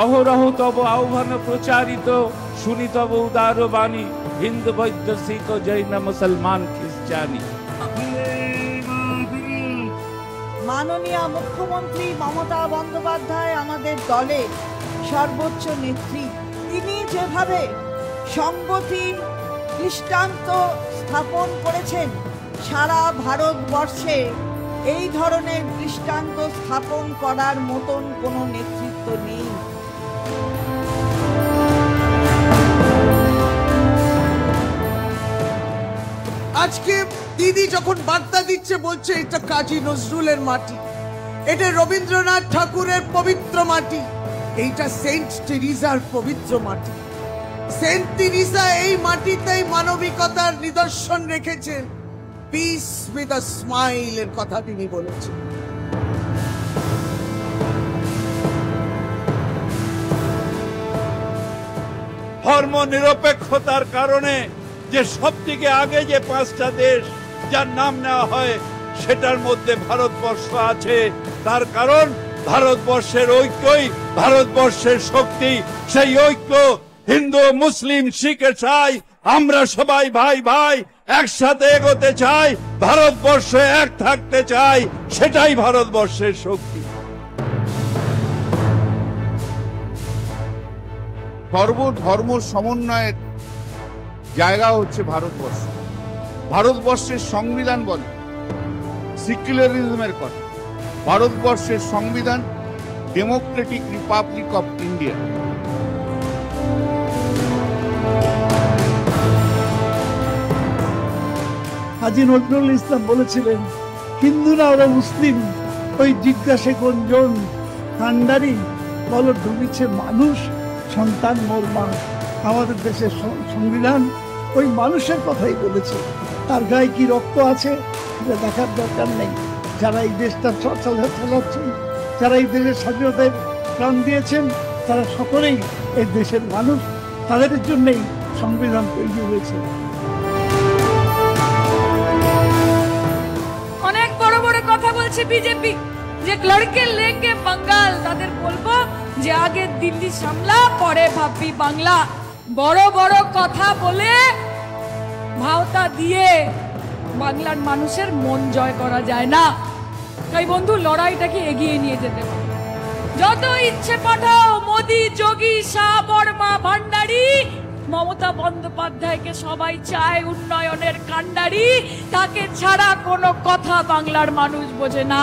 অহরহ তব আহ্বান প্রচারিত, শুনি তব উদার বাণী, হিন্দু বৌদ্ধ শিখ জৈন মুসলমান খ্রিস্টানি। মাননীয় মুখ্যমন্ত্রী মমতা বন্দ্যোপাধ্যায় আমাদের দলের সর্বোচ্চ নেত্রী। তিনি যেভাবে সংগতির দৃষ্টান্ত স্থাপন করেছেন, সারা ভারতবর্ষে এই ধরনের দৃষ্টান্ত স্থাপন করার মতন কোনো নেতৃত্ব নেই। আজকে দিদি যখন বার্তা দিচ্ছে, বলছে এটা কাজী নজরুলের মাটি, এটা রবীন্দ্রনাথ ঠাকুরের পবিত্র মাটি, এইটা সেন্ট টেরিজার পবিত্র মাটি। সেন্ট টেরিজা এই মাটিতেই মানবিকতার নিদর্শন রেখেছেন। পিস উইথ আ স্মাইল এর কথা তিনি বলেছেন। ধর্ম নিরপেক্ষতার কারণে যে সব থেকে আগে যে 5টা দেশ যার নাম নেওয়া হয়, সেটার মধ্যে ভারতবর্ষ আছে। তার কারণ ভারতবর্ষের ঐক্যই ভারতবর্ষের শক্তি। সেই ঐক্য হিন্দু মুসলিম শিখ চাই, আমরা সবাই ভাই ভাই একসাথে এগোতে চাই, ভারতবর্ষে এক থাকতে চাই, সেটাই ভারতবর্ষের শক্তি। সর্বধর্ম সমন্বয়ের জায়গা হচ্ছে ভারতবর্ষ। ভারতবর্ষের সংবিধান বলে সেকুলারিজমের কথা। ভারতবর্ষের সংবিধান ডেমোক্রেটিক রিপাবলিক অফ ইন্ডিয়া। হাজী নজরুল ইসলাম বলেছিলেন, হিন্দু না ওরা মুসলিম, ওই জিজ্ঞাসে কোনজন, কান্ডারি বল ঢুকেছে মানুষ, সন্তান মোর মা। আমাদের দেশের সংবিধান ওই মানুষের কথাই বলেছে। তার গায়ে কি রক্ত আছে সেটা দেখার দরকার নেই। যারা এই দেশটা চালাচ্ছেন, যারা এই দেশের স্বাধীনতায় প্রাণ দিয়েছেন, তারা সকলেই এই দেশের মানুষ। তাদের জন্যই সংবিধান তৈরি হয়েছে। অনেক বড় বড় কথা বলছে বিজেপি, যে লড়কে লেঙ্গে বাঙ্গাল। তাদের বলবো যে আগে দিল্লি সামলা, পরে ভাববি বাংলা। বড় বড় কথা বলে ভাওতা দিয়ে বাংলার মানুষের মন জয় করা যায় না। তাই বন্ধু, লড়াইটাকে এগিয়ে নিয়ে যেতে হবে। যত ইচ্ছে পাঠাও মোদি, যোগী, শাহ, বর্মা, ভান্ডারী, মমতা বন্দ্যোপাধ্যায়কে সবাই চায় উন্নয়নের কান্ডারি। তাকে ছাড়া কোনো কথা বাংলার মানুষ বোঝে না।